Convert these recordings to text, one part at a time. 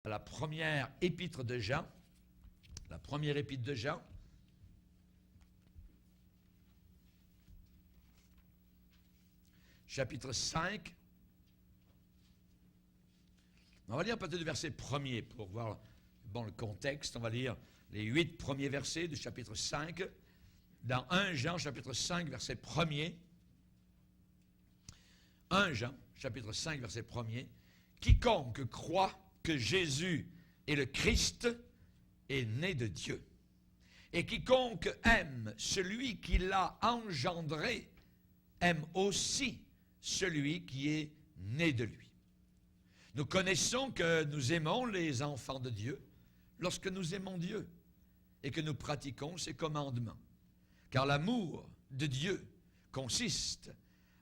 à la première épître de Jean, chapitre 5. On va lire peut-être le verset 1er pour voir le contexte. On va lire les 8 premiers versets du chapitre 5, dans 1 Jean, chapitre 5, verset 1er. 1 Jean, chapitre 5, verset 1er. Quiconque croit que Jésus est le Christ est né de Dieu. Et quiconque aime celui qui l'a engendré aime aussi celui qui est né de lui. Nous connaissons que nous aimons les enfants de Dieu lorsque nous aimons Dieu et que nous pratiquons ses commandements. Car l'amour de Dieu consiste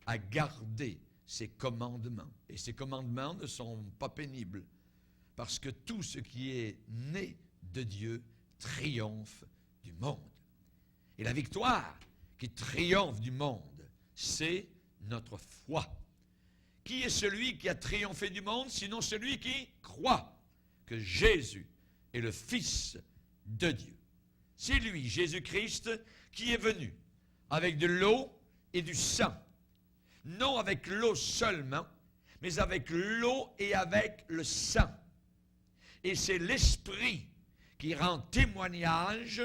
à garder ses commandements. Et ces commandements ne sont pas pénibles, parce que tout ce qui est né de Dieu triomphe du monde. Et la victoire qui triomphe du monde, c'est notre foi. Qui est celui qui a triomphé du monde, sinon celui qui croit que Jésus est le Fils de Dieu? C'est lui, Jésus-Christ, qui est venu avec de l'eau et du sang. Non avec l'eau seulement, mais avec l'eau et avec le sang. Et c'est l'Esprit qui rend témoignage,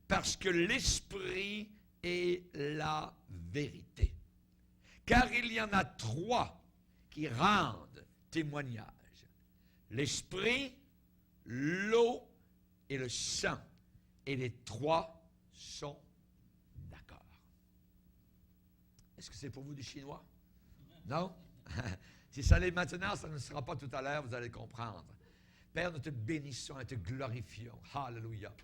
parce que l'Esprit est la vérité. Car il y en a 3 qui rendent témoignage: l'Esprit, l'eau et le sang. Et les 3 sont d'accord. Est-ce que c'est pour vous du chinois? Non? Si ça l'est maintenant, ça ne sera pas tout à l'heure, vous allez comprendre. Père, nous te bénissons et te glorifions. Alléluia.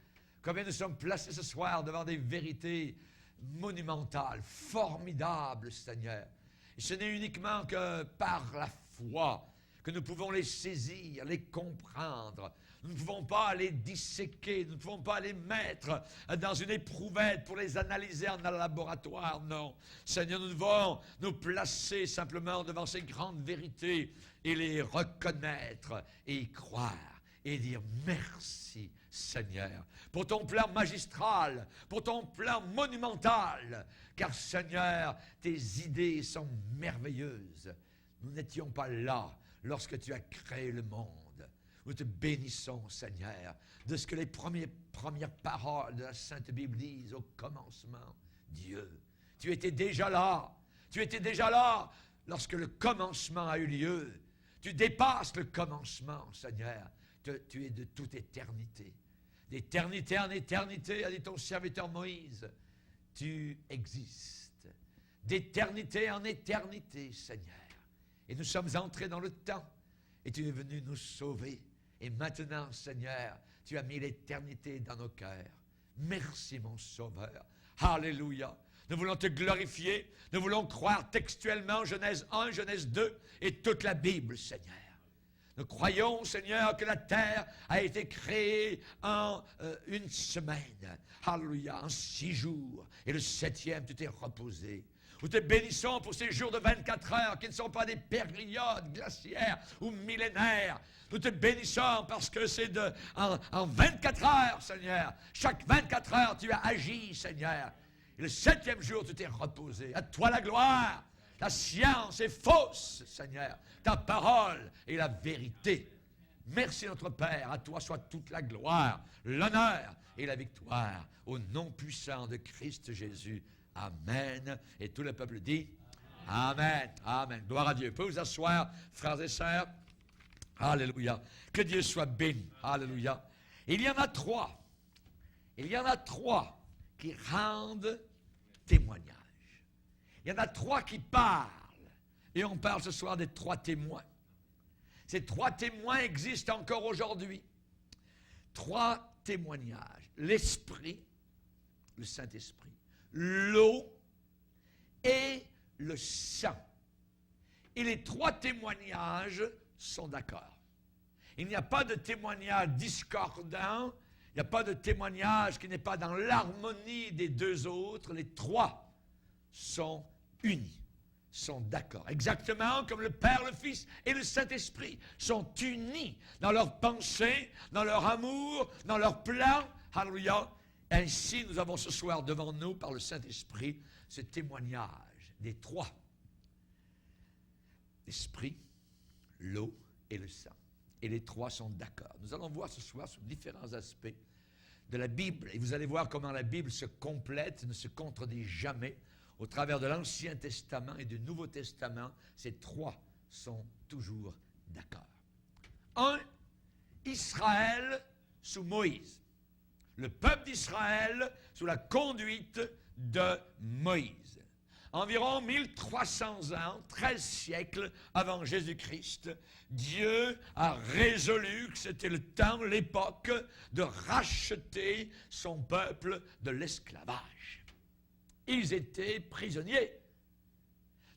Combien nous sommes placés ce soir devant des vérités monumentales, formidables, Seigneur. Et ce n'est uniquement que par la foi que nous pouvons les saisir, les comprendre. Nous ne pouvons pas les disséquer, nous ne pouvons pas les mettre dans une éprouvette pour les analyser en laboratoire, non. Seigneur, nous devons nous placer simplement devant ces grandes vérités et les reconnaître et y croire et dire merci, Seigneur, pour ton plan magistral, pour ton plan monumental, car, Seigneur, tes idées sont merveilleuses. Nous n'étions pas là lorsque tu as créé le monde. Nous te bénissons, Seigneur, de ce que les premières paroles de la Sainte Bible disent au commencement. Dieu, tu étais déjà là. Tu étais déjà là lorsque le commencement a eu lieu. Tu dépasses le commencement, Seigneur. Tu es de toute éternité. D'éternité en éternité, a dit ton serviteur Moïse, tu existes. D'éternité en éternité, Seigneur. Et nous sommes entrés dans le temps. Et tu es venu nous sauver. Et maintenant, Seigneur, tu as mis l'éternité dans nos cœurs. Merci, mon Sauveur. Alléluia. Nous voulons te glorifier. Nous voulons croire textuellement Genèse 1, Genèse 2 et toute la Bible, Seigneur. Nous croyons, Seigneur, que la terre a été créée en une semaine. Alléluia, en 6 jours. Et le 7e, tu t'es reposé. Nous te bénissons pour ces jours de 24 heures qui ne sont pas des périodes glaciaires ou millénaires. Nous te bénissons parce que c'est en 24 heures, Seigneur. Chaque 24 heures, tu as agi, Seigneur. Et le 7e jour, tu t'es reposé. À toi la gloire. La science est fausse, Seigneur. Ta parole est la vérité. Merci, notre Père. À toi soit toute la gloire, l'honneur et la victoire. Au nom puissant de Christ Jésus. Amen. Et tout le peuple dit Amen. Amen. Gloire à Dieu. Vous pouvez vous asseoir, frères et sœurs. Alléluia. Que Dieu soit béni. Alléluia. Il y en a 3. Il y en a 3 qui rendent témoignage. Il y en a 3 qui parlent. Et on parle ce soir des 3 témoins. Ces 3 témoins existent encore aujourd'hui. 3 témoignages. L'Esprit, le Saint-Esprit, l'eau et le sang. Et les 3 témoignages sont d'accord. Il n'y a pas de témoignage discordant, il n'y a pas de témoignage qui n'est pas dans l'harmonie des 2 autres. Les 3 sont unis. sont d'accord. Exactement comme le Père, le Fils et le Saint-Esprit sont unis dans leurs pensées, dans leur amour, dans leur plan. Alléluia. Ainsi, nous avons ce soir devant nous, par le Saint-Esprit, ce témoignage des trois. L'Esprit, l'eau et le sang. Et les trois sont d'accord. Nous allons voir ce soir sur différents aspects de la Bible. Et vous allez voir comment la Bible se complète, ne se contredit jamais. Au travers de l'Ancien Testament et du Nouveau Testament, ces trois sont toujours d'accord. Un, Israël sous Moïse. Le peuple d'Israël sous la conduite de Moïse. Environ 1300 ans, 13 siècles avant Jésus-Christ, Dieu a résolu que c'était le temps, l'époque, de racheter son peuple de l'esclavage. Ils étaient prisonniers,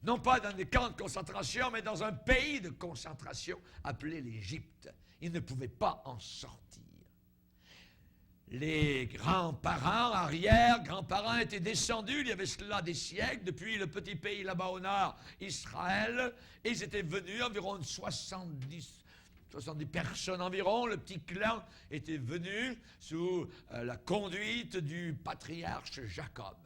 non pas dans des camps de concentration, mais dans un pays de concentration appelé l'Égypte. Ils ne pouvaient pas en sortir. Les grands-parents, arrière-grands-parents étaient descendus, il y avait cela des siècles, depuis le petit pays là-bas au nord, Israël, et ils étaient venus, environ 70 personnes environ, le petit clan était venu sous la conduite du patriarche Jacob.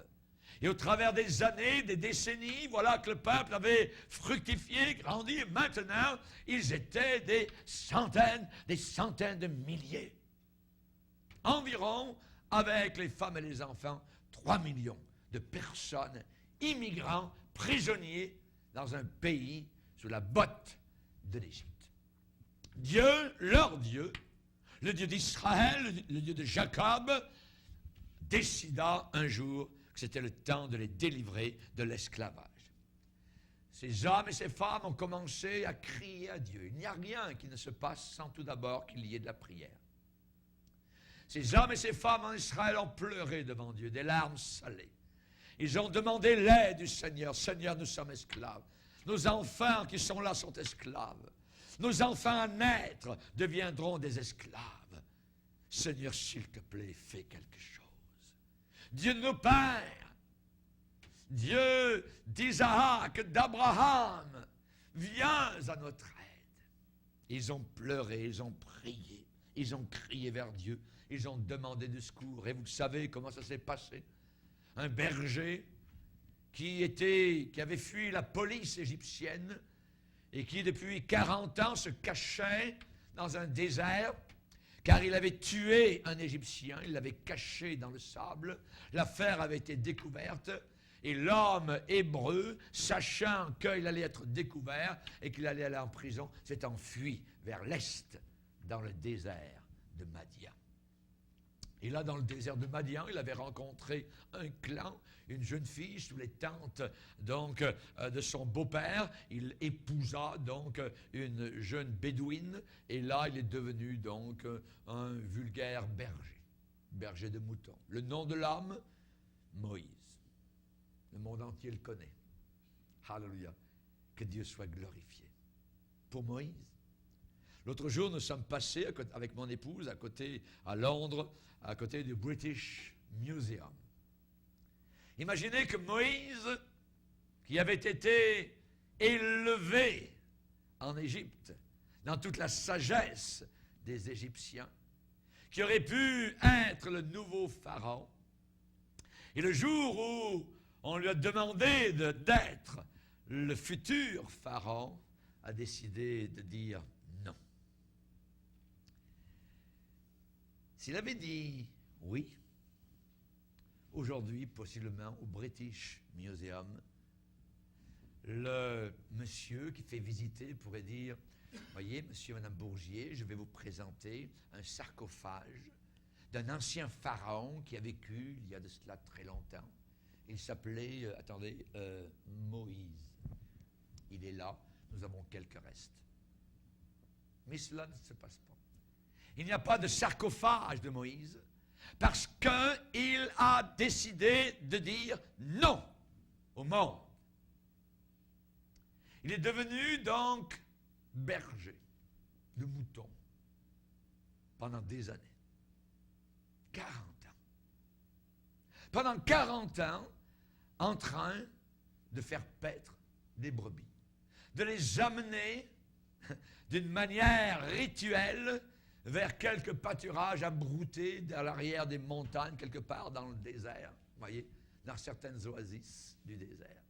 Et au travers des années, des décennies, voilà que le peuple avait fructifié, grandi, et maintenant, ils étaient des centaines de milliers. Environ, avec les femmes et les enfants, 3 millions de personnes, immigrants, prisonniers, dans un pays sous la botte de l'Égypte. Dieu, leur Dieu, le Dieu d'Israël, le Dieu de Jacob, décida un jour que c'était le temps de les délivrer de l'esclavage. Ces hommes et ces femmes ont commencé à crier à Dieu. Il n'y a rien qui ne se passe sans tout d'abord qu'il y ait de la prière. Ces hommes et ces femmes en Israël ont pleuré devant Dieu, des larmes salées. Ils ont demandé l'aide du Seigneur. Seigneur, nous sommes esclaves. Nos enfants qui sont là sont esclaves. Nos enfants à naître deviendront des esclaves. Seigneur, s'il te plaît, fais quelque chose. Dieu de nos pères, Dieu d'Isaac, d'Abraham, viens à notre aide. Ils ont pleuré, ils ont prié, ils ont crié vers Dieu, ils ont demandé du secours. Et vous savez comment ça s'est passé? Un berger qui avait fui la police égyptienne et qui depuis 40 ans se cachait dans un désert, car il avait tué un Égyptien, il l'avait caché dans le sable. L'affaire avait été découverte et l'homme hébreu, sachant qu'il allait être découvert et qu'il allait aller en prison, s'est enfui vers l'est, dans le désert de Madian. Et là, dans le désert de Madian, il avait rencontré un clan, une jeune fille sous les tentes donc, de son beau-père. Il épousa donc une jeune bédouine et là, il est devenu donc un vulgaire berger de moutons. Le nom de l'homme, Moïse. Le monde entier le connaît. Alléluia. Que Dieu soit glorifié. Pour Moïse. L'autre jour, nous sommes passés avec mon épouse à Londres, à côté du British Museum. Imaginez que Moïse, qui avait été élevé en Égypte, dans toute la sagesse des Égyptiens, qui aurait pu être le nouveau pharaon, et le jour où on lui a demandé d'être le futur pharaon, a décidé de dire non. S'il avait dit oui, aujourd'hui, possiblement, au British Museum, le monsieur qui fait visiter pourrait dire « Voyez, monsieur et madame Bourgier, je vais vous présenter un sarcophage d'un ancien pharaon qui a vécu il y a de cela très longtemps. Il s'appelait, Moïse. Il est là, nous avons quelques restes. » Mais cela ne se passe pas. Il n'y a pas de sarcophage de Moïse parce qu'il a décidé de dire non au monde. Il est devenu donc berger de moutons pendant des années. 40 ans. Pendant 40 ans, en train de faire paître des brebis, de les amener d'une manière rituelle vers quelques pâturages abroutés à l'arrière des montagnes, quelque part dans le désert, voyez, dans certaines oasis du désert.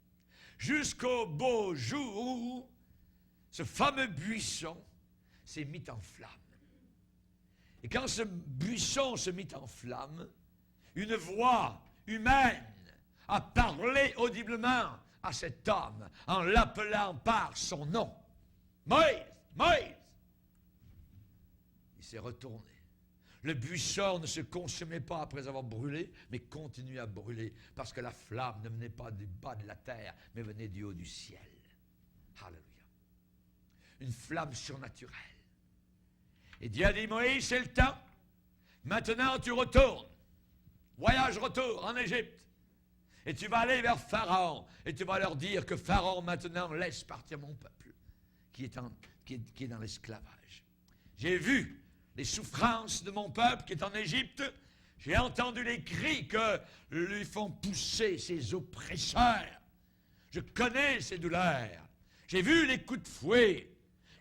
Jusqu'au beau jour où ce fameux buisson s'est mis en flamme. Et quand ce buisson se mit en flamme, une voix humaine a parlé audiblement à cet homme en l'appelant par son nom. Moïse, Moïse! Il s'est retourné. Le buisson ne se consumait pas après avoir brûlé, mais continuait à brûler, parce que la flamme ne venait pas du bas de la terre, mais venait du haut du ciel. Alléluia. Une flamme surnaturelle. Et Dieu a dit, Moïse, c'est le temps. Maintenant, tu retournes. Voyage retour en Égypte. Et tu vas aller vers Pharaon. Et tu vas leur dire que Pharaon, maintenant, laisse partir mon peuple, qui est dans l'esclavage. J'ai vu les souffrances de mon peuple qui est en Égypte. J'ai entendu les cris que lui font pousser ses oppresseurs. Je connais ces douleurs. J'ai vu les coups de fouet.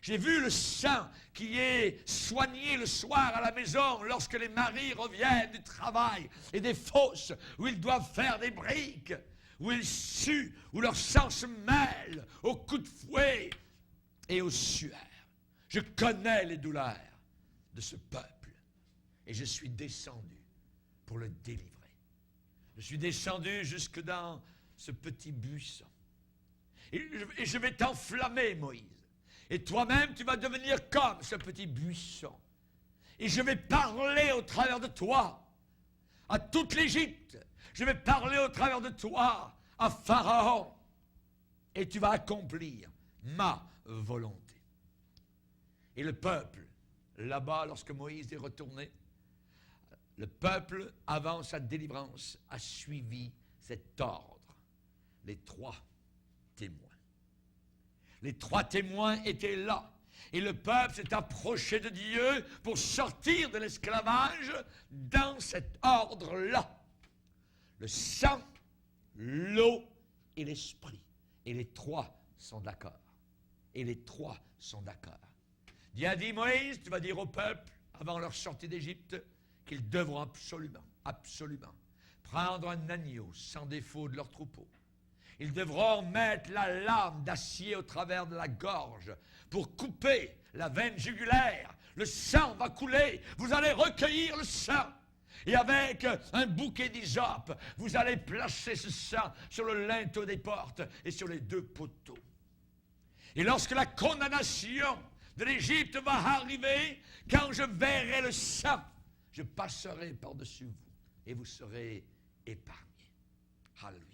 J'ai vu le sang qui est soigné le soir à la maison lorsque les maris reviennent du travail et des fosses où ils doivent faire des briques, où ils suent, où leur sang se mêle aux coups de fouet et aux sueurs. Je connais les douleurs de ce peuple et je suis descendu pour le délivrer. Je suis descendu jusque dans ce petit buisson. Et je vais t'enflammer, Moïse. Et toi-même, tu vas devenir comme ce petit buisson. Et je vais parler au travers de toi à toute l'Égypte. Je vais parler au travers de toi à Pharaon. Et tu vas accomplir ma volonté. Et le peuple, là-bas, lorsque Moïse est retourné, le peuple, avant sa délivrance, a suivi cet ordre. Les 3 témoins. Les 3 témoins étaient là. Et le peuple s'est approché de Dieu pour sortir de l'esclavage dans cet ordre-là. Le sang, l'eau et l'esprit. Et les 3 sont d'accord. Et les 3 sont d'accord. Dieu a dit, Moïse, tu vas dire au peuple, avant leur sortie d'Égypte, qu'ils devront absolument prendre un agneau sans défaut de leur troupeau. Ils devront mettre la lame d'acier au travers de la gorge pour couper la veine jugulaire. Le sang va couler. Vous allez recueillir le sang. Et avec un bouquet d'hysope, vous allez placer ce sang sur le linteau des portes et sur les 2 poteaux. Et lorsque la condamnation de l'Égypte va arriver, quand je verrai le sang, je passerai par-dessus vous et vous serez épargnés. Alléluia.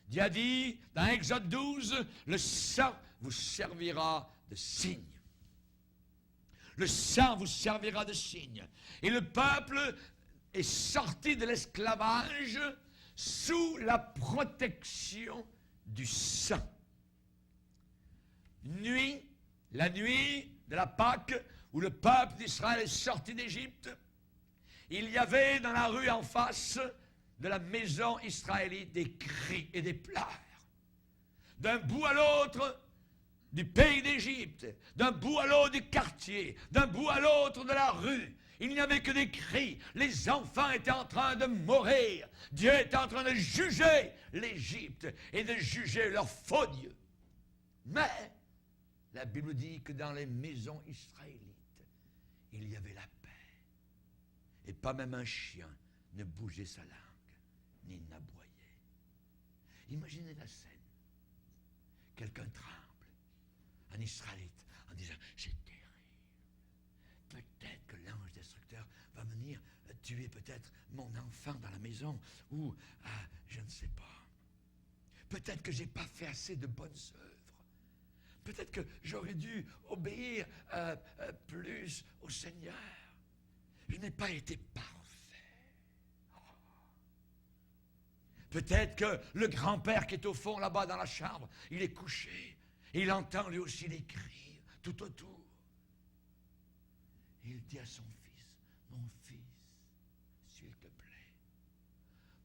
Dieu a dit, dans Exode 12, le sang vous servira de signe. Le sang vous servira de signe. Et le peuple est sorti de l'esclavage sous la protection du sang. La nuit de la Pâque, où le peuple d'Israël est sorti d'Égypte, il y avait dans la rue en face de la maison israélite des cris et des pleurs. D'un bout à l'autre du pays d'Égypte, d'un bout à l'autre du quartier, d'un bout à l'autre de la rue, il n'y avait que des cris. Les enfants étaient en train de mourir. Dieu était en train de juger l'Égypte et de juger leur faux Dieu. Mais la Bible dit que dans les maisons israélites, il y avait la paix. Et pas même un chien ne bougeait sa langue, ni n'aboyait. Imaginez la scène. Quelqu'un tremble, un Israélite, en disant « C'est terrible. Peut-être que l'ange destructeur va venir tuer peut-être mon enfant dans la maison, ou je ne sais pas. Peut-être que je n'ai pas fait assez de bonnes œuvres. Peut-être que j'aurais dû obéir plus au Seigneur. Je n'ai pas été parfait. Peut-être que le grand-père qui est au fond, là-bas dans la chambre, il est couché. Et il entend lui aussi les cris tout autour. Et il dit à son fils, « Mon fils, s'il te plaît,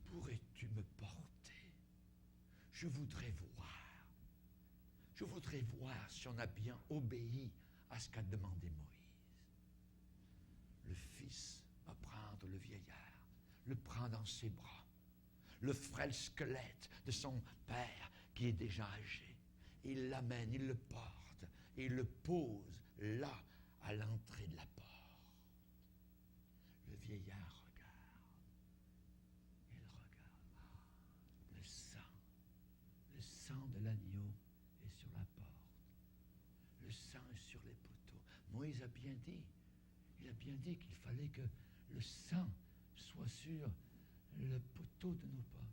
pourrais-tu me porter? Je voudrais voir Je voudrais voir si on a bien obéi à ce qu'a demandé Moïse. Le fils va prendre le vieillard, le prend dans ses bras, le frêle squelette de son père qui est déjà âgé. Il l'amène, il le porte et il le pose là, à l'entrée de la porte. Le vieillard regarde. Il regarde. Le sang de l'agneau est sur la porte. Le sang est sur les poteaux. Moïse a bien dit, il a bien dit qu'il fallait que le sang soit sur le poteau de nos pas.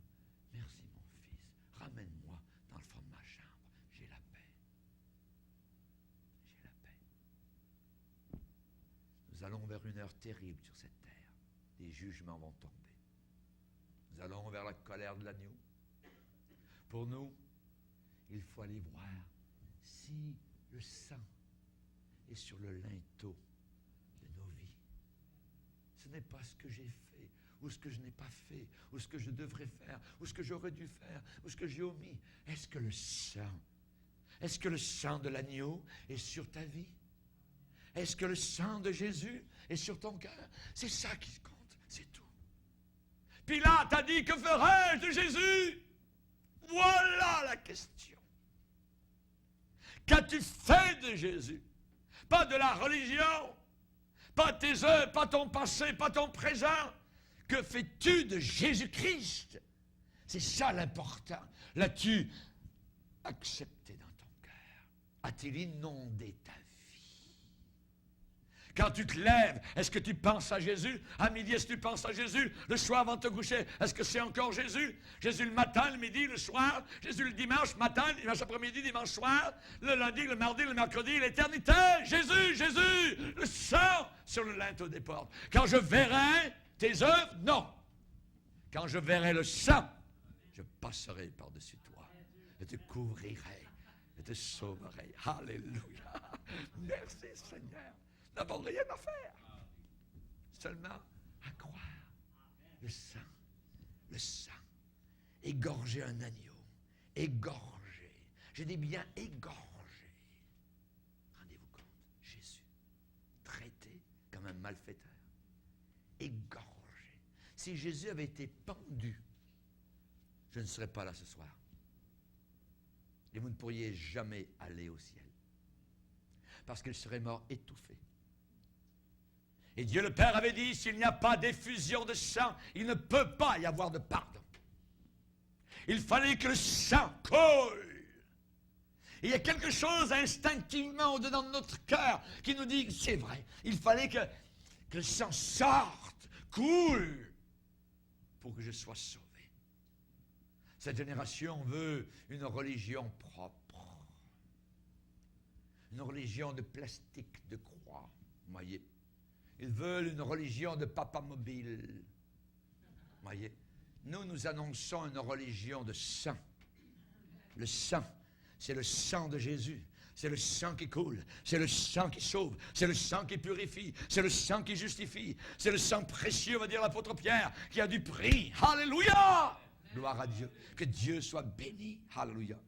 Merci mon fils, ramène-moi dans le fond de ma chambre. J'ai la paix. J'ai la paix. Nous allons vers une heure terrible sur cette terre. Des jugements vont tomber. Nous allons vers la colère de l'agneau. Pour nous, il faut aller voir si le sang est sur le linteau de nos vies. Ce n'est pas ce que j'ai fait, ou ce que je n'ai pas fait, ou ce que je devrais faire, ou ce que j'aurais dû faire, ou ce que j'ai omis. Est-ce que le sang de l'agneau est sur ta vie? Est-ce que le sang de Jésus est sur ton cœur? C'est ça qui compte, c'est tout. Pilate a dit, que ferai-je de Jésus? Voilà la question. Qu'as-tu fait de Jésus? Pas de la religion, pas tes œuvres, pas ton passé, pas ton présent. Que fais-tu de Jésus-Christ? C'est ça l'important. L'as-tu accepté dans ton cœur? A-t-il inondé ta vie? Quand tu te lèves, est-ce que tu penses à Jésus? À midi, est-ce que tu penses à Jésus? Le soir avant de te coucher, est-ce que c'est encore Jésus? Jésus le matin, le midi, le soir. Jésus le dimanche matin, dimanche après-midi, dimanche soir. Le lundi, le mardi, le mercredi, l'éternité. Jésus, Jésus, le sang sur le linteau des portes. Quand je verrai tes œuvres, non. Quand je verrai le sang, je passerai par-dessus toi. Je te couvrirai. Je te sauverai. Alléluia. Merci Seigneur. Nous n'avons rien à faire. Seulement à croire. Le sang. Égorger un agneau. Égorger. Je dis bien égorger. Rendez-vous compte. Jésus, traité comme un malfaiteur. Égorgé. Si Jésus avait été pendu, je ne serais pas là ce soir. Et vous ne pourriez jamais aller au ciel. Parce qu'il serait mort étouffé. Et Dieu le Père avait dit, s'il n'y a pas d'effusion de sang, il ne peut pas y avoir de pardon. Il fallait que le sang coule. Et il y a quelque chose instinctivement au-dedans de notre cœur qui nous dit, c'est vrai, il fallait que le sang sorte, coule, pour que je sois sauvé. Cette génération veut une religion propre. Une religion de plastique, de croix, vous voyez. Ils veulent une religion de papa mobile. Vous voyez. Nous annonçons une religion de sang. Le sang, c'est le sang de Jésus. C'est le sang qui coule, c'est le sang qui sauve, c'est le sang qui purifie, c'est le sang qui justifie, c'est le sang précieux, va dire l'apôtre Pierre, qui a du prix. Alléluia! Gloire à Dieu. Que Dieu soit béni. Alléluia.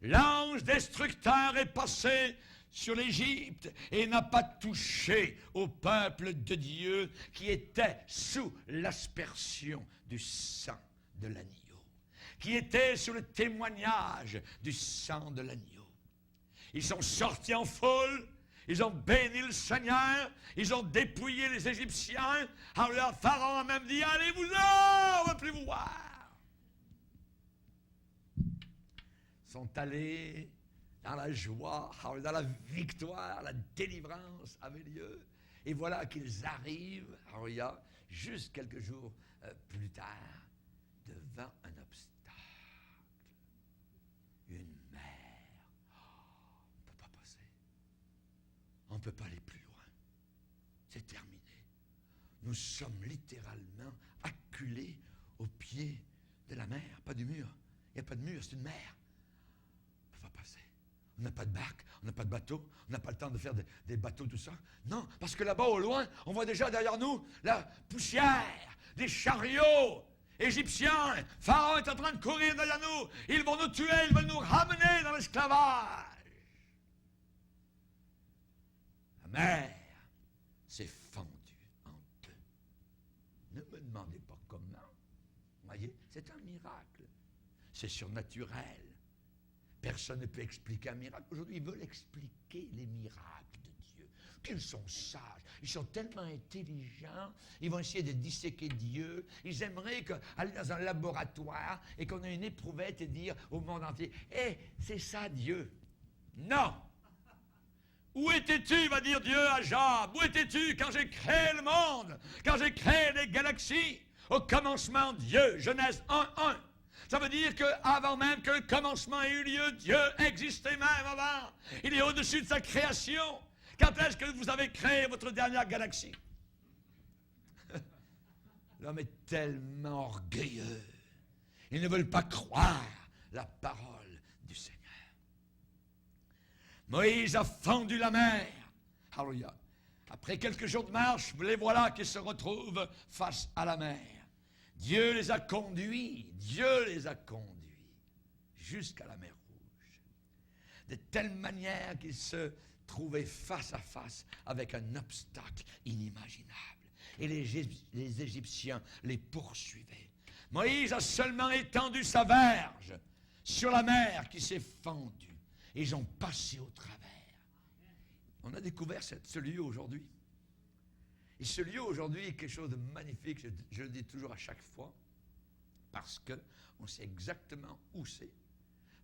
L'ange destructeur est passé sur l'Égypte et n'a pas touché au peuple de Dieu qui était sous l'aspersion du sang de l'agneau, qui était sous le témoignage du sang de l'agneau. Ils sont sortis en foule, ils ont béni le Seigneur, ils ont dépouillé les Égyptiens. Alors Pharaon a même dit, allez-vous-en, on ne veut plus vous voir. Ils sont allés dans la joie, dans la victoire, la délivrance avait lieu. Et voilà qu'ils arrivent, juste quelques jours plus tard, devant un obstacle. Une mer. On ne peut pas passer. On ne peut pas aller plus loin. C'est terminé. Nous sommes littéralement acculés au pied de la mer, pas du mur. Il n'y a pas de mur, c'est une mer. On ne peut pas passer. On n'a pas de barque, on n'a pas de bateau, on n'a pas le temps de faire des bateaux, tout ça. Non, parce que là-bas, au loin, on voit déjà derrière nous la poussière, des chariots égyptiens. Pharaon est en train de courir derrière nous. Ils vont nous tuer, ils veulent nous ramener dans l'esclavage. mer s'est fendue en deux. Ne me demandez pas comment. Voyez, c'est un miracle. C'est surnaturel. Personne ne peut expliquer un miracle. Aujourd'hui, ils veulent expliquer les miracles de Dieu. Qu'ils sont sages. Ils sont tellement intelligents. Ils vont essayer de disséquer Dieu. Ils aimeraient aller dans un laboratoire et qu'on ait une éprouvette et dire au monde entier, « Hé, c'est ça Dieu. » Non. Où étais-tu, va dire Dieu à Job? Où étais-tu quand j'ai créé le monde? Quand j'ai créé les galaxies? Au commencement, Dieu, Genèse 1:1. Ça veut dire qu'avant même que le commencement ait eu lieu, Dieu existait même avant. Il est au-dessus de sa création. Quand est-ce que vous avez créé votre dernière galaxie? L'homme est tellement orgueilleux. Ils ne veulent pas croire la parole du Seigneur. Moïse a fendu la mer. Alléluia. Après quelques jours de marche, les voilà qui se retrouvent face à la mer. Dieu les a conduits jusqu'à la mer Rouge. De telle manière qu'ils se trouvaient face à face avec un obstacle inimaginable. Et les Égyptiens les poursuivaient. Moïse a seulement étendu sa verge sur la mer qui s'est fendue. Et ils ont passé au travers. On a découvert ce lieu aujourd'hui. Et ce lieu aujourd'hui est quelque chose de magnifique, je le dis toujours à chaque fois, parce qu'on sait exactement où c'est.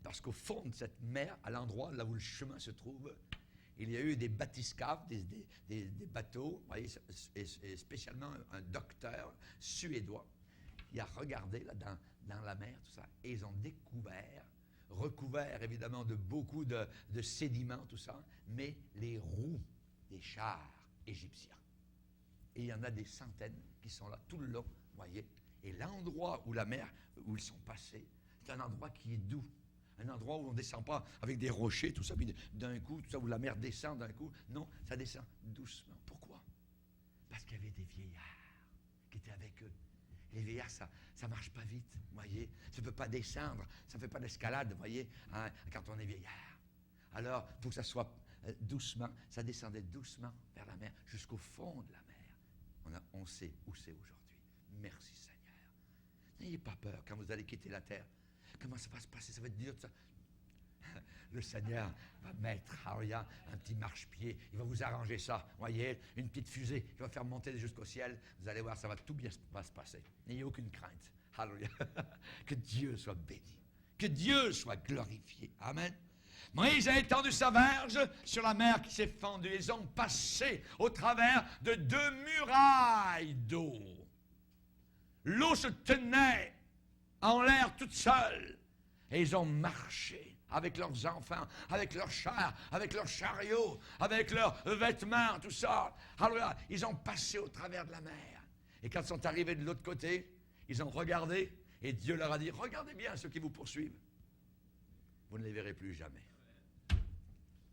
Parce qu'au fond de cette mer, à l'endroit là où le chemin se trouve, il y a eu des bathyscaphes, des bateaux, vous voyez, et spécialement un docteur suédois qui a regardé là, dans la mer, tout ça, et ils ont découvert, recouvert évidemment de beaucoup de sédiments, tout ça, mais les roues des chars égyptiens. Et il y en a des centaines qui sont là tout le long, voyez. Et l'endroit où la mer, où ils sont passés, c'est un endroit qui est doux. Un endroit où on ne descend pas avec des rochers, tout ça, puis d'un coup, tout ça, où la mer descend d'un coup. Non, ça descend doucement. Pourquoi? Parce qu'il y avait des vieillards qui étaient avec eux. Les vieillards, ça ne marche pas vite, voyez. Ça ne peut pas descendre, ça ne fait pas d'escalade, voyez, hein, quand on est vieillard. Alors, il faut que ça soit doucement. Ça descendait doucement vers la mer, jusqu'au fond de la mer. On sait où c'est aujourd'hui. Merci Seigneur. N'ayez pas peur quand vous allez quitter la terre. Comment ça va se passer? Ça va être dur, ça. Le Seigneur va mettre un petit marchepied. Il va vous arranger ça. Voyez, une petite fusée qui va faire monter jusqu'au ciel. Vous allez voir, ça va tout bien va se passer. N'ayez aucune crainte. Alléluia. Que Dieu soit béni. Que Dieu soit glorifié. Amen. Moïse a étendu sa verge sur la mer qui s'est fendue. Ils ont passé au travers de 2 murailles d'eau. L'eau se tenait en l'air toute seule. Et ils ont marché avec leurs enfants, avec leurs chars, avec leurs chariots, avec leurs vêtements, tout ça. Alors, ils ont passé au travers de la mer. Et quand ils sont arrivés de l'autre côté, ils ont regardé et Dieu leur a dit, regardez bien ceux qui vous poursuivent. Vous ne les verrez plus jamais.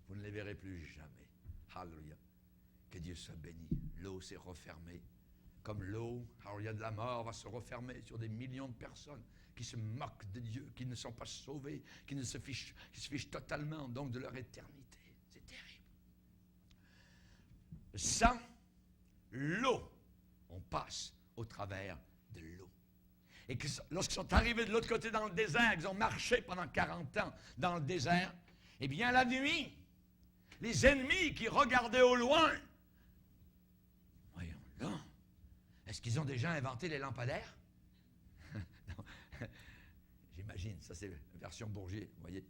Vous ne les verrez plus jamais. Alléluia. Que Dieu soit béni. L'eau s'est refermée. Comme l'eau, alléluia, de la mort va se refermer sur des millions de personnes qui se moquent de Dieu, qui ne sont pas sauvés, qui se fichent totalement donc de leur éternité. C'est terrible. Sans l'eau, on passe au travers de l'eau. Et que, lorsqu'ils sont arrivés de l'autre côté dans le désert, ils ont marché pendant 40 ans dans le désert, eh bien la nuit, les ennemis qui regardaient au loin, voyons là, est-ce qu'ils ont déjà inventé les lampadaires? Non. J'imagine, ça c'est la version Bourgier, vous voyez.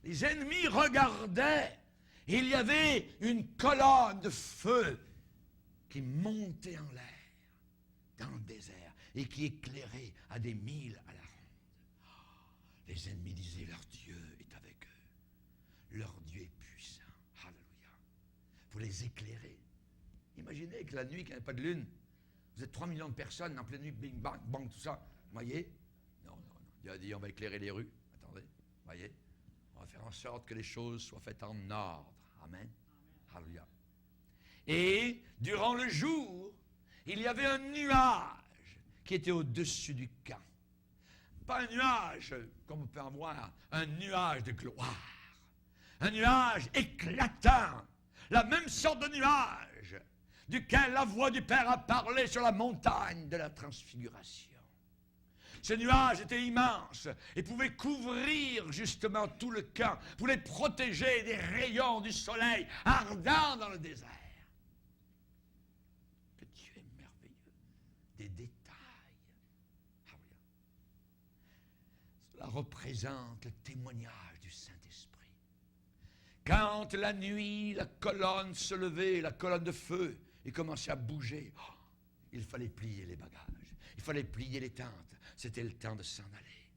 Les ennemis regardaient, et il y avait une colonne de feu qui montait en l'air dans le désert et qui éclairait à des milles à la ronde. Les ennemis disaient, leur Dieu est avec eux. Leur Dieu est puissant. Alléluia. Vous les éclairez. Imaginez que la nuit, qu'il n'y a pas de lune, vous êtes 3 millions de personnes en pleine nuit, bing, bang, bang, tout ça. Voyez? Non. Dieu a dit, on va éclairer les rues. Attendez. Voyez? On va faire en sorte que les choses soient faites en ordre. Amen. Alléluia. Et durant le jour, il y avait un nuage qui était au-dessus du camp. Pas un nuage comme on peut en voir, un nuage de gloire. Un nuage éclatant. La même sorte de nuage duquel la voix du Père a parlé sur la montagne de la transfiguration. Ce nuage était immense et pouvait couvrir justement tout le camp, pouvait protéger des rayons du soleil ardent dans le désert. Que Dieu est merveilleux. Des détails. Ah oui. Cela représente le témoignage du Saint-Esprit. Quand la nuit, la colonne se levait, la colonne de feu, et commençait à bouger, il fallait plier les bagages. Il fallait plier les tentes. C'était le temps de s'en aller.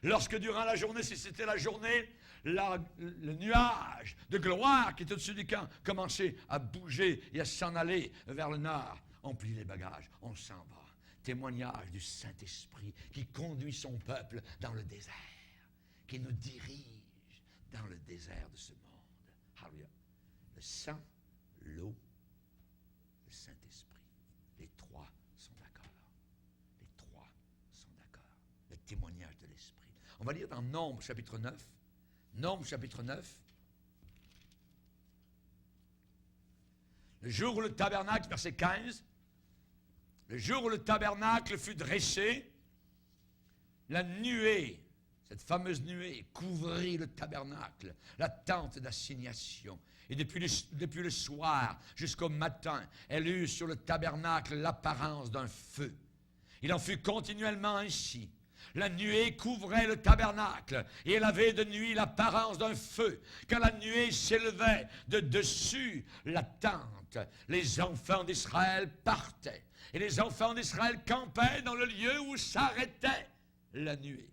Lorsque durant la journée, si c'était la journée, le nuage de gloire qui était au-dessus du camp commençait à bouger et à s'en aller vers le nord. On plie les bagages, on s'en va. Témoignage du Saint-Esprit qui conduit son peuple dans le désert, qui nous dirige dans le désert de ce monde. Alléluia. Le sang, l'eau, le Saint-Esprit. Les trois sont d'accord. Les trois sont d'accord. Le témoignage de l'Esprit. On va lire dans Nombres chapitre 9. Nombres chapitre 9. Le jour où le tabernacle, verset 15, le jour où le tabernacle fut dressé, la nuée, cette fameuse nuée, couvrit le tabernacle, la tente d'assignation. Et depuis le soir jusqu'au matin, elle eut sur le tabernacle l'apparence d'un feu. Il en fut continuellement ainsi. La nuée couvrait le tabernacle, et elle avait de nuit l'apparence d'un feu. Quand la nuée s'élevait de dessus la tente, les enfants d'Israël partaient. Et les enfants d'Israël campaient dans le lieu où s'arrêtait la nuée.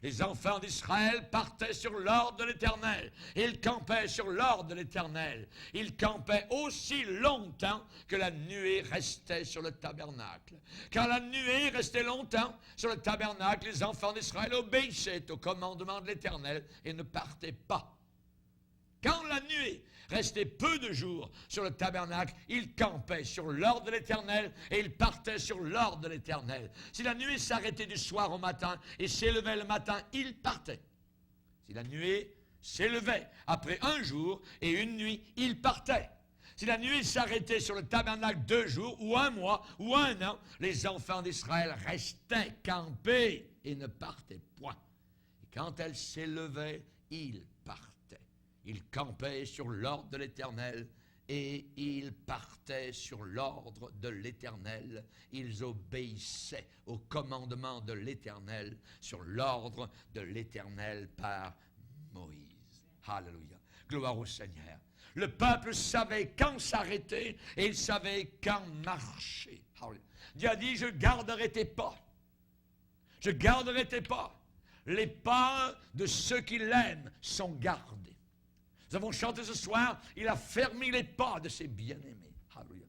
Les enfants d'Israël partaient sur l'ordre de l'Éternel. Ils campaient sur l'ordre de l'Éternel. Ils campaient aussi longtemps que la nuée restait sur le tabernacle. Quand la nuée restait longtemps sur le tabernacle, les enfants d'Israël obéissaient au commandement de l'Éternel et ne partaient pas. Quand la nuée restait peu de jours sur le tabernacle, ils campaient sur l'ordre de l'Éternel et ils partaient sur l'ordre de l'Éternel. Si la nuée s'arrêtait du soir au matin et s'élevait le matin, ils partaient. Si la nuée s'élevait après un jour et une nuit, ils partaient. Si la nuée s'arrêtait sur le tabernacle 2 jours ou 1 mois ou 1 an, les enfants d'Israël restaient campés et ne partaient point. Et quand elle s'élevait, ils partaient. Ils campaient sur l'ordre de l'Éternel et ils partaient sur l'ordre de l'Éternel. Ils obéissaient au commandement de l'Éternel sur l'ordre de l'Éternel par Moïse. Alléluia. Gloire au Seigneur. Le peuple savait quand s'arrêter et il savait quand marcher. Alléluia. Dieu a dit, je garderai tes pas. Je garderai tes pas. Les pas de ceux qui l'aiment sont gardés. Nous avons chanté ce soir, il a fermé les pas de ses bien-aimés. Alléluia.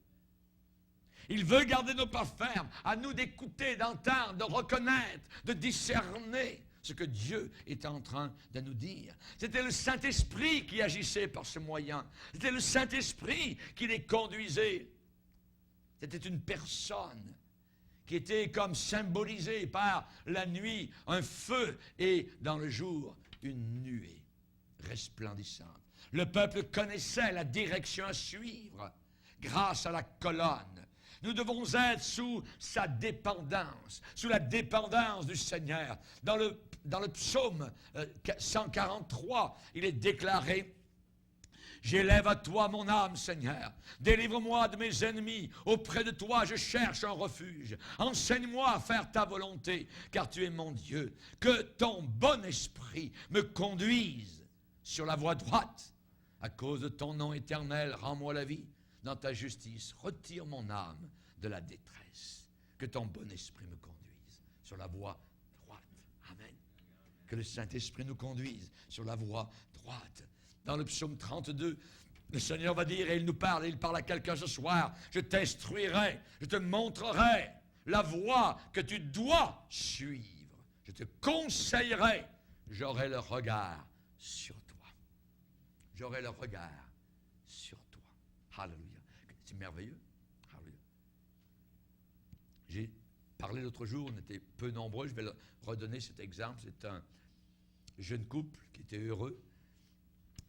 Il veut garder nos pas fermes, à nous d'écouter, d'entendre, de reconnaître, de discerner ce que Dieu est en train de nous dire. C'était le Saint-Esprit qui agissait par ce moyen. C'était le Saint-Esprit qui les conduisait. C'était une personne qui était comme symbolisée par la nuit, un feu, et dans le jour, une nuée resplendissante. Le peuple connaissait la direction à suivre grâce à la colonne. Nous devons être sous sa dépendance, sous la dépendance du Seigneur. Dans le psaume 143, il est déclaré « J'élève à toi mon âme, Seigneur. Délivre-moi de mes ennemis. Auprès de toi, je cherche un refuge. Enseigne-moi à faire ta volonté, car tu es mon Dieu. Que ton bon esprit me conduise sur la voie droite. À cause de ton nom éternel, rends-moi la vie. Dans ta justice, retire mon âme de la détresse. Que ton bon esprit me conduise sur la voie droite. » Amen. Que le Saint-Esprit nous conduise sur la voie droite. Dans le psaume 32, le Seigneur va dire, et il nous parle, et il parle à quelqu'un ce soir, « Je t'instruirai, je te montrerai la voie que tu dois suivre. Je te conseillerai, j'aurai le regard sur toi. » J'aurai le regard sur toi. Alléluia. C'est merveilleux. Alléluia. J'ai parlé l'autre jour, on était peu nombreux, je vais redonner cet exemple. C'est un jeune couple qui était heureux.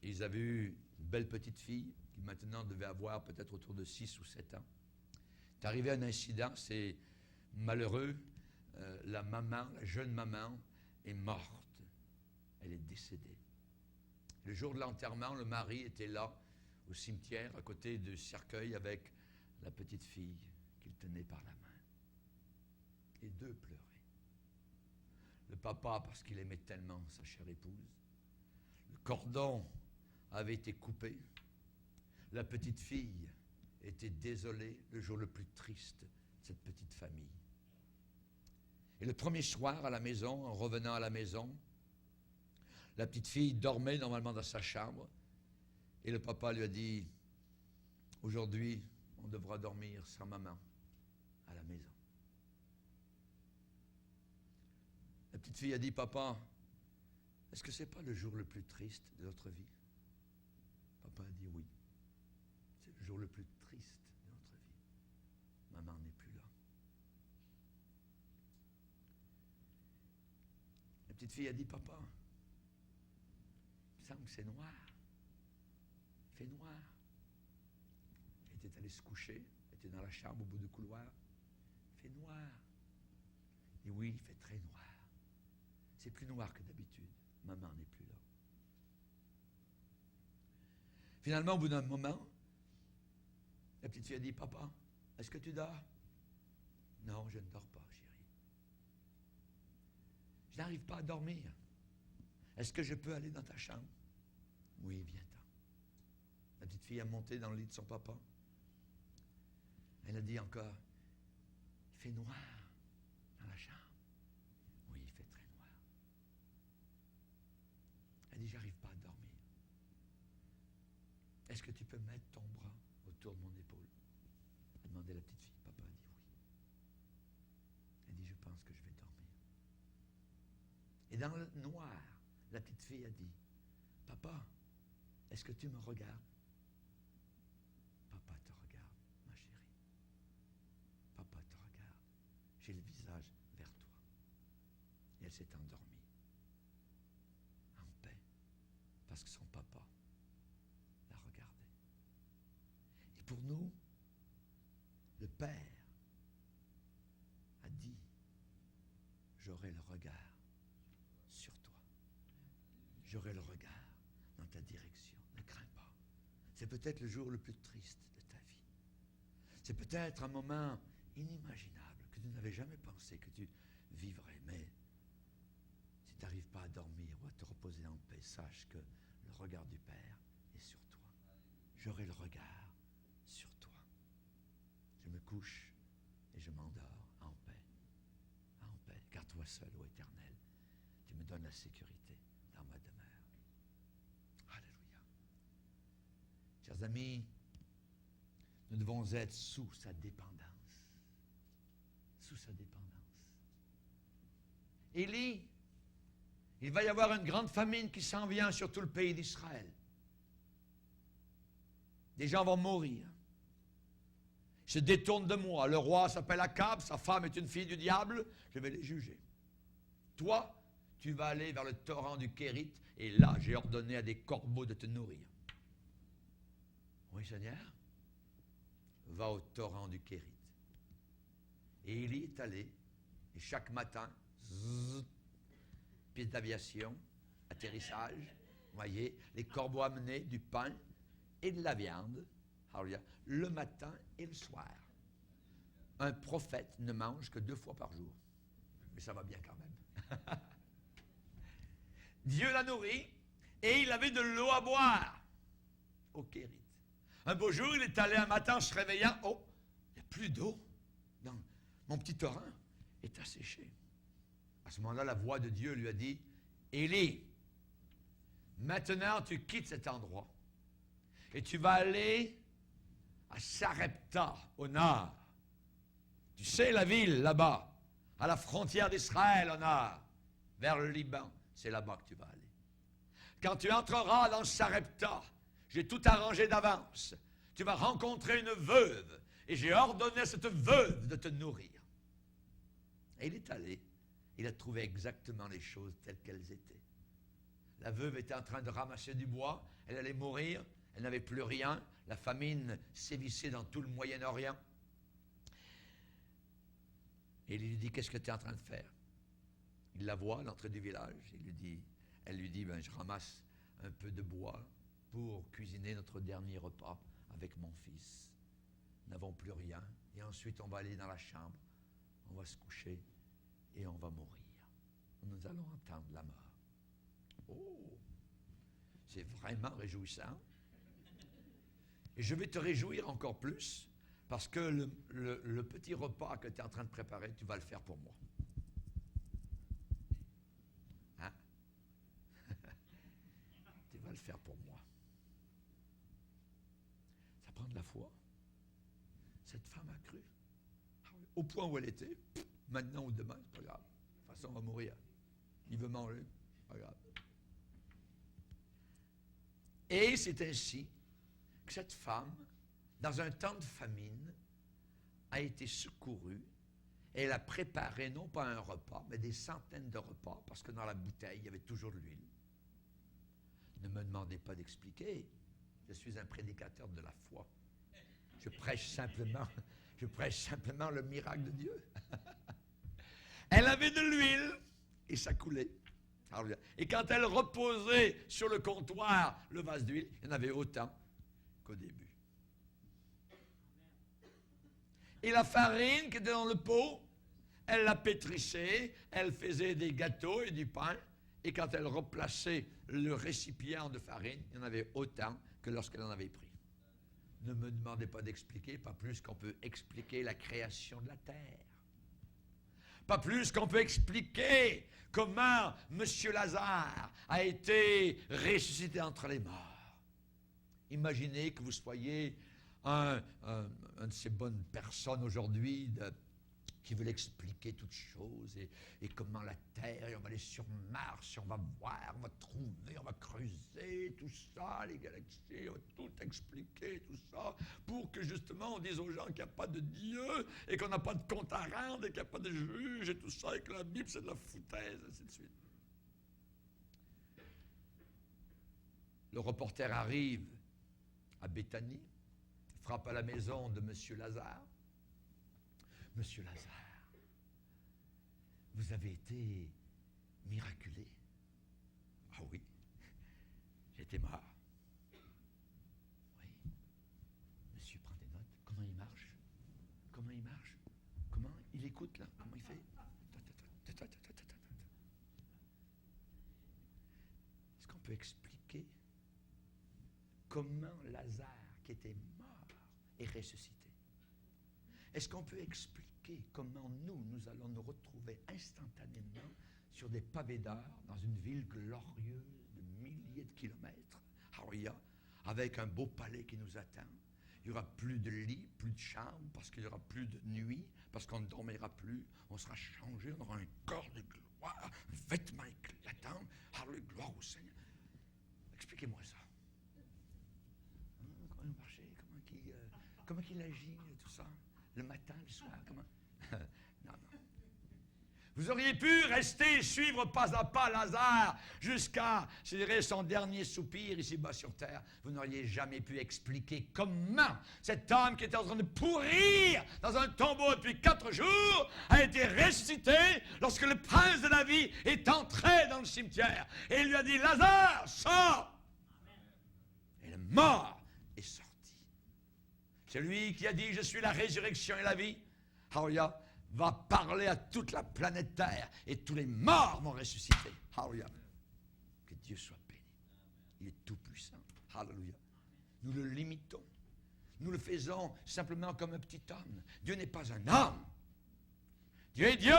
Ils avaient eu une belle petite fille qui maintenant devait avoir peut-être autour de 6 ou 7 ans. C'est arrivé un incident, c'est malheureux. La jeune maman est morte. Elle est décédée. Le jour de l'enterrement, le mari était là, au cimetière, à côté du cercueil, avec la petite fille qu'il tenait par la main. Les deux pleuraient. Le papa, parce qu'il aimait tellement sa chère épouse. Le cordon avait été coupé. La petite fille était désolée, le jour le plus triste de cette petite famille. Et le premier soir à la maison, en revenant à la maison, la petite fille dormait normalement dans sa chambre et le papa lui a dit, aujourd'hui, on devra dormir sans maman à la maison. La petite fille a dit, papa, est-ce que ce n'est pas le jour le plus triste de notre vie? Papa a dit oui. C'est le jour le plus triste de notre vie. Maman n'est plus là. La petite fille a dit, papa, il me semble que c'est noir. Il fait noir. Elle était allée se coucher, elle était dans la chambre au bout du couloir. Il fait noir. Et oui, il fait très noir. C'est plus noir que d'habitude. Maman n'est plus là. Finalement, au bout d'un moment, la petite fille a dit, papa, est-ce que tu dors? Non, je ne dors pas, chérie. Je n'arrive pas à dormir. Est-ce que je peux aller dans ta chambre? Oui, viens-t'en. La petite fille a monté dans le lit de son papa. Elle a dit encore, il fait noir dans la chambre. Oui, il fait très noir. Elle dit, j'arrive pas à dormir. Est-ce que tu peux mettre ton bras autour de mon épaule? Elle a demandé à la petite fille. Papa a dit oui. Elle dit, je pense que je vais dormir. Et dans le noir, la petite fille a dit, papa, est-ce que tu me regardes? Papa te regarde, ma chérie. Papa te regarde. J'ai le visage vers toi. Et elle s'est endormie. En paix. Parce que son papa la regardait. Et pour nous, le Père a dit, j'aurai le regard sur toi. J'aurai le regard dans ta direction. Ne crains pas. C'est peut-être le jour le plus triste de ta vie. C'est peut-être un moment inimaginable que tu n'avais jamais pensé que tu vivrais. Mais si tu n'arrives pas à dormir ou à te reposer en paix, sache que le regard du Père est sur toi. J'aurai le regard sur toi. Je me couche et je m'endors en paix. En paix. Car toi seul, ô Éternel, tu me donnes la sécurité dans ma demeure. Alléluia. Chers amis, nous devons être sous sa dépendance. Sous sa dépendance. Élie, il va y avoir une grande famine qui s'en vient sur tout le pays d'Israël. Des gens vont mourir. Ils se détournent de moi. Le roi s'appelle Akab, sa femme est une fille du diable, je vais les juger. Toi, tu vas aller vers le torrent du Kérit, et là, j'ai ordonné à des corbeaux de te nourrir. Oui, Seigneur, va au torrent du Kérit. Et il y est allé, et chaque matin, piste d'aviation, atterrissage, voyez, les corbeaux amenaient du pain et de la viande, le matin et le soir. Un prophète ne mange que 2 fois par jour. Mais ça va bien quand même. Dieu l'a nourri et il avait de l'eau à boire au Kérit. Un beau jour, il est allé un matin en se réveillant. Oh, il n'y a plus d'eau. Mon petit torrent est asséché. À ce moment-là, la voix de Dieu lui a dit, Élie, maintenant tu quittes cet endroit et tu vas aller à Sarepta, au nord. Tu sais la ville là-bas, à la frontière d'Israël au nord, vers le Liban. C'est là-bas que tu vas aller. Quand tu entreras dans Sarepta, j'ai tout arrangé d'avance. Tu vas rencontrer une veuve et j'ai ordonné à cette veuve de te nourrir. Et il est allé. Il a trouvé exactement les choses telles qu'elles étaient. La veuve était en train de ramasser du bois. Elle allait mourir. Elle n'avait plus rien. La famine sévissait dans tout le Moyen-Orient. Et il lui dit, qu'est-ce que tu es en train de faire? Il la voit à l'entrée du village. Elle lui dit, ben, je ramasse un peu de bois pour cuisiner notre dernier repas avec mon fils. Nous n'avons plus rien. Et ensuite, on va aller dans la chambre. On va se coucher et on va mourir. Nous allons entendre la mort. Oh! C'est vraiment réjouissant. Et je vais te réjouir encore plus parce que le petit repas que tu es en train de préparer, tu vas le faire pour moi. Hein? Tu vas le faire pour moi. Ça prend de la foi. Cette femme a cru. Au point où elle était, maintenant ou demain, c'est pas grave. De toute façon, on va mourir. Il veut manger, pas grave. Et c'est ainsi que cette femme, dans un temps de famine, a été secourue. Et elle a préparé non pas un repas, mais des centaines de repas, parce que dans la bouteille, il y avait toujours de l'huile. Ne me demandez pas d'expliquer. Je suis un prédicateur de la foi. Je prêche simplement le miracle de Dieu. Elle avait de l'huile et ça coulait. Et quand elle reposait sur le comptoir le vase d'huile, il y en avait autant qu'au début. Et la farine qui était dans le pot, elle la pétrissait, elle faisait des gâteaux et du pain. Et quand elle replaçait le récipient de farine, il y en avait autant que lorsqu'elle en avait pris. Ne me demandez pas d'expliquer, pas plus qu'on peut expliquer la création de la terre. Pas plus qu'on peut expliquer comment M. Lazare a été ressuscité entre les morts. Imaginez que vous soyez un de ces bonnes personnes aujourd'hui qui veulent expliquer toutes choses et comment la Terre, et on va aller sur Mars, et on va voir, on va trouver, on va creuser, tout ça, les galaxies, on va tout expliquer, tout ça, pour que justement on dise aux gens qu'il n'y a pas de Dieu, et qu'on n'a pas de compte à rendre, et qu'il n'y a pas de juge, et tout ça, et que la Bible c'est de la foutaise, ainsi de suite. Le reporter arrive à Béthanie, frappe à la maison de M. Lazare. Monsieur Lazare, vous avez été miraculé. Ah oui, j'étais mort. Oui. Monsieur, prends des notes. Comment il marche? Comment il marche? Comment il écoute là? Comment il fait? Est-ce qu'on peut expliquer comment Lazare, qui était mort, est ressuscité? Est-ce qu'on peut expliquer comment nous allons nous retrouver instantanément sur des pavés d'or dans une ville glorieuse de milliers de kilomètres, Haria, avec un beau palais qui nous attend? Il n'y aura plus de lits, plus de chambres, parce qu'il n'y aura plus de nuit, parce qu'on ne dormira plus, on sera changé, on aura un corps de gloire, un vêtement éclatant, gloire au Seigneur. Expliquez-moi ça. Comment il marchait, comment il agit, tout ça. Le matin, le soir, comment? Non. Vous auriez pu rester, suivre pas à pas Lazare jusqu'à, je dirais, son dernier soupir ici-bas sur terre. Vous n'auriez jamais pu expliquer comment cet homme qui était en train de pourrir dans un tombeau depuis 4 jours a été ressuscité lorsque le prince de la vie est entré dans le cimetière. Et il lui a dit, Lazare, sors! Et le mort est sorti. Celui qui a dit, je suis la résurrection et la vie, Hallelujah, va parler à toute la planète Terre et tous les morts vont ressusciter. Hallelujah. Que Dieu soit béni. Il est tout puissant. Hallelujah. Nous le limitons. Nous le faisons simplement comme un petit homme. Dieu n'est pas un homme. Dieu est Dieu.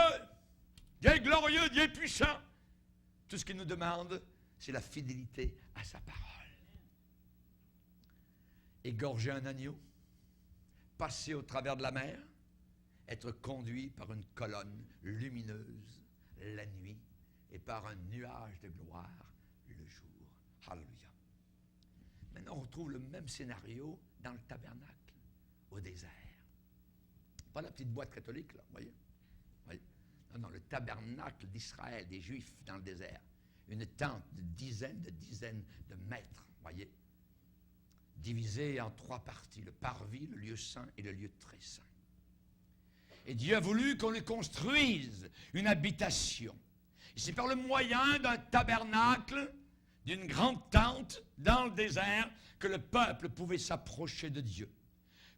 Dieu est glorieux. Dieu est puissant. Tout ce qu'il nous demande, c'est la fidélité à sa parole. Égorger un agneau, passer au travers de la mer, être conduit par une colonne lumineuse la nuit et par un nuage de gloire le jour. Alléluia. Maintenant, on retrouve le même scénario dans le tabernacle, au désert. Pas la petite boîte catholique, là, voyez? Non, le tabernacle d'Israël, des Juifs dans le désert. une tente de dizaines de mètres, voyez, divisée en 3 parties, le parvis, le lieu saint et le lieu très saint. Et Dieu a voulu qu'on lui construise une habitation. Et c'est par le moyen d'un tabernacle, d'une grande tente dans le désert, que le peuple pouvait s'approcher de Dieu.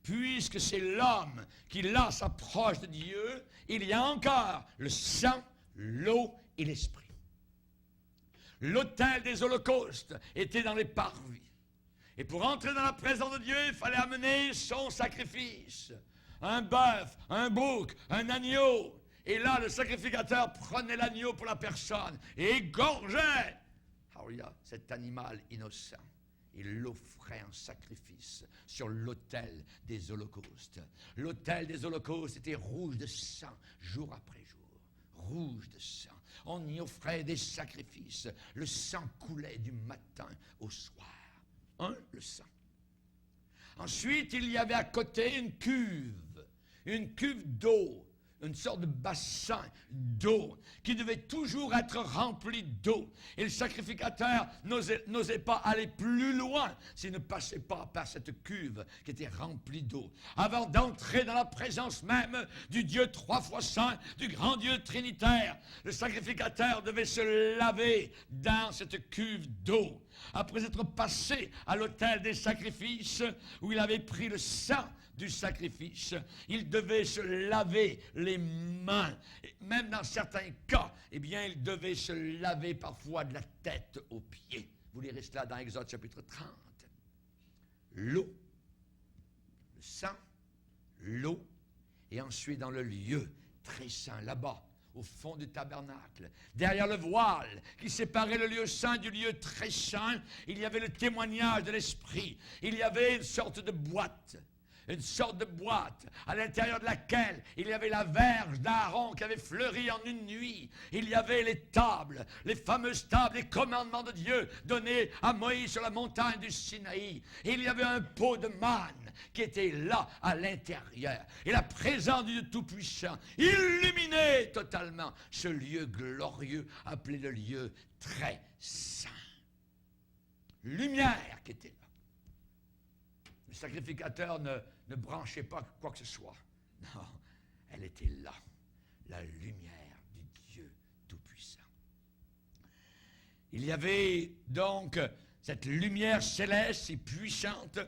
Puisque c'est l'homme qui là s'approche de Dieu, il y a encore le sang, l'eau et l'esprit. L'autel des holocaustes était dans les parvis. Et pour entrer dans la présence de Dieu, il fallait amener son sacrifice. Un bœuf, un bouc, un agneau. Et là, le sacrificateur prenait l'agneau pour la personne et égorgeait cet animal innocent. Il l'offrait en sacrifice sur l'autel des holocaustes. L'autel des holocaustes était rouge de sang, jour après jour. Rouge de sang. On y offrait des sacrifices. Le sang coulait du matin au soir. Le sang. Ensuite, il y avait à côté une cuve d'eau, une sorte de bassin d'eau qui devait toujours être rempli d'eau. Et le sacrificateur n'osait pas aller plus loin s'il ne passait pas par cette cuve qui était remplie d'eau. Avant d'entrer dans la présence même du Dieu 3 fois saint, du grand Dieu trinitaire, le sacrificateur devait se laver dans cette cuve d'eau. Après être passé à l'autel des sacrifices, où il avait pris le sang du sacrifice, il devait se laver les mains. Et même dans certains cas, il devait se laver parfois de la tête aux pieds. Vous lirez cela dans Exode chapitre 30. L'eau, le sang, l'eau, et ensuite dans le lieu très saint, là-bas, au fond du tabernacle, derrière le voile qui séparait le lieu saint du lieu très saint, il y avait le témoignage de l'Esprit. Il y avait une sorte de boîte à l'intérieur de laquelle il y avait la verge d'Aaron qui avait fleuri en une nuit. Il y avait les tables, les fameuses tables, les commandements de Dieu donnés à Moïse sur la montagne du Sinaï. Et il y avait un pot de manne qui était là à l'intérieur. Et la présence du Dieu Tout-Puissant illuminait totalement ce lieu glorieux appelé le lieu très saint. Lumière qui était là. Le sacrificateur ne branchait pas quoi que ce soit. Non, elle était là, la lumière du Dieu Tout-Puissant. Il y avait donc cette lumière céleste et puissante.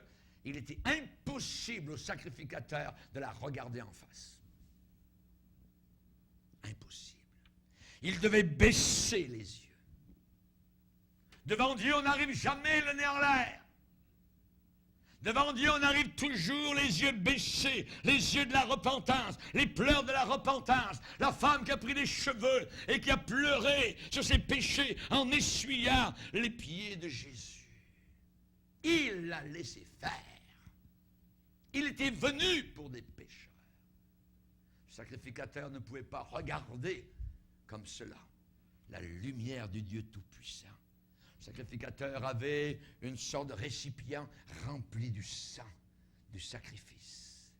Il était impossible au sacrificateur de la regarder en face. Impossible. Il devait baisser les yeux. Devant Dieu, on n'arrive jamais le nez en l'air. Devant Dieu, on arrive toujours les yeux baissés, les yeux de la repentance, les pleurs de la repentance. La femme qui a pris des cheveux et qui a pleuré sur ses péchés en essuyant les pieds de Jésus. Il l'a laissé faire. Il était venu pour des pécheurs. Le sacrificateur ne pouvait pas regarder comme cela la lumière du Dieu Tout-Puissant. Le sacrificateur avait une sorte de récipient rempli du sang du sacrifice.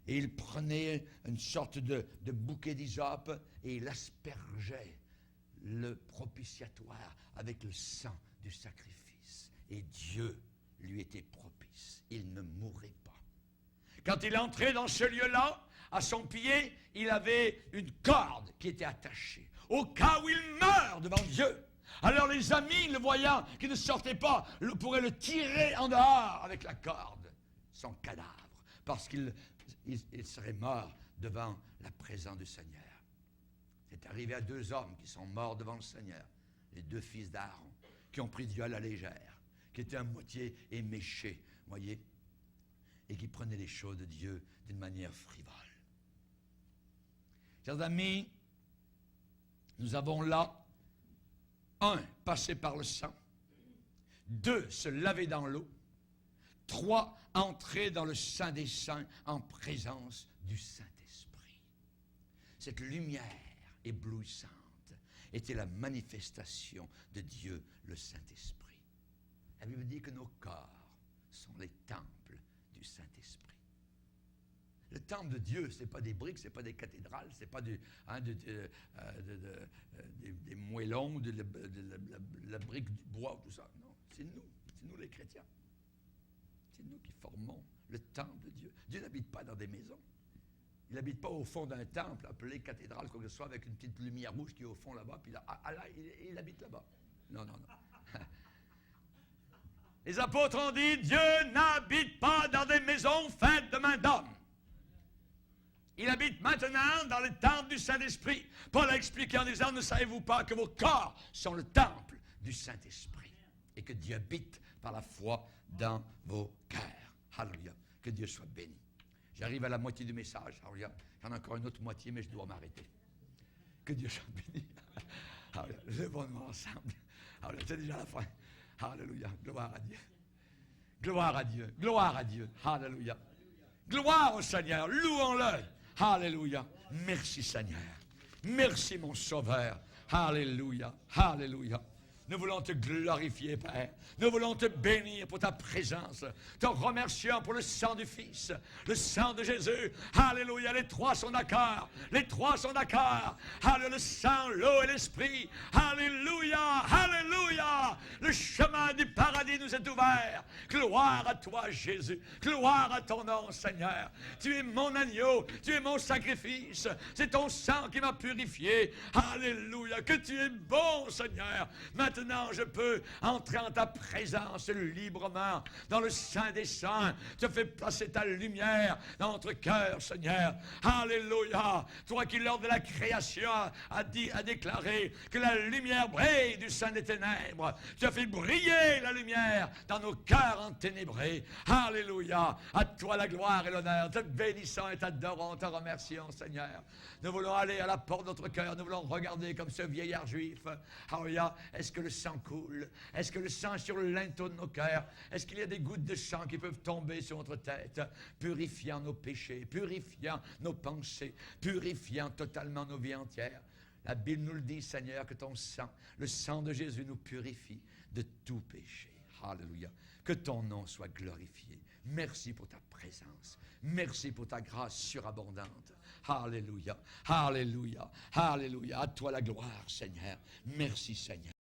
Et il prenait une sorte de bouquet d'hysope et il aspergeait le propitiatoire avec le sang du sacrifice. Et Dieu lui était propice. Il ne mourrait pas. Quand il entrait dans ce lieu-là, à son pied, il avait une corde qui était attachée. Au cas où il meurt devant Dieu. Alors les amis, le voyant qui ne sortait pas, pourraient le tirer en dehors avec la corde, son cadavre, parce qu'il serait mort devant la présence du Seigneur. C'est arrivé à 2 hommes qui sont morts devant le Seigneur, les 2 fils d'Aaron, qui ont pris Dieu à la légère, qui étaient à moitié éméchés, voyez, et qui prenaient les choses de Dieu d'une manière frivole. Chers amis, nous avons là 1, passer par le sang. 2, se laver dans l'eau. 3, entrer dans le Saint des Saints en présence du Saint-Esprit. Cette lumière éblouissante était la manifestation de Dieu, le Saint-Esprit. La Bible dit que nos corps sont les temples du Saint-Esprit. Le temple de Dieu, ce n'est pas des briques, ce n'est pas des cathédrales, ce n'est pas des moellons, de la brique du bois, tout ça. Non, c'est nous les chrétiens. C'est nous qui formons le temple de Dieu. Dieu n'habite pas dans des maisons. Il n'habite pas au fond d'un temple appelé cathédrale, quoi que ce soit, avec une petite lumière rouge qui est au fond là-bas, puis là, il habite là-bas. Non. Les apôtres ont dit, Dieu n'habite pas dans des maisons faites de main d'homme. Il habite maintenant dans le temple du Saint-Esprit. Paul a expliqué en disant, ne savez-vous pas que vos corps sont le temple du Saint-Esprit et que Dieu habite par la foi dans vos cœurs. Alléluia. Que Dieu soit béni. J'arrive à la moitié du message. Alléluia. Il y en a encore une autre moitié, mais je dois m'arrêter. Que Dieu soit béni. Alléluia. Levons-nous ensemble. Alléluia. C'est déjà la fin. Alléluia. Gloire à Dieu. Gloire à Dieu. Gloire à Dieu. Alléluia. Gloire au Seigneur. Louons-le. Alléluia. Merci Seigneur. Merci mon Sauveur. Alléluia. Alléluia. Nous voulons te glorifier, Père. Nous voulons te bénir pour ta présence. Te remercions pour le sang du Fils, le sang de Jésus. Alléluia. Les trois sont d'accord. Les trois sont d'accord. Alléluia. Le sang, l'eau et l'esprit. Alléluia. Alléluia. Le chemin du paradis nous est ouvert. Gloire à toi, Jésus. Gloire à ton nom, Seigneur. Tu es mon agneau. Tu es mon sacrifice. C'est ton sang qui m'a purifié. Alléluia. Que tu es bon, Seigneur. Maintenant, je peux entrer en ta présence librement dans le Saint des Saints. Tu fais passer ta lumière dans notre cœur, Seigneur. Alléluia. Toi qui, lors de la création, a déclaré que la lumière brille du sein des ténèbres. Tu as fait briller la lumière dans nos cœurs enténébrés. Alléluia. À toi la gloire et l'honneur. Te bénissons et t'adorons, te remercions, Seigneur. Nous voulons aller à la porte de notre cœur. Nous voulons regarder comme ce vieillard juif. Alléluia. Est-ce que le sang coule? Est-ce que le sang est sur le linteau de nos cœurs? Est-ce qu'il y a des gouttes de sang qui peuvent tomber sur notre tête, purifiant nos péchés, purifiant nos pensées, purifiant totalement nos vies entières? La Bible nous le dit, Seigneur, que ton sang, le sang de Jésus, nous purifie de tout péché. Alléluia. Que ton nom soit glorifié. Merci pour ta présence. Merci pour ta grâce surabondante. Alléluia. Alléluia. Alléluia. À toi la gloire, Seigneur. Merci, Seigneur.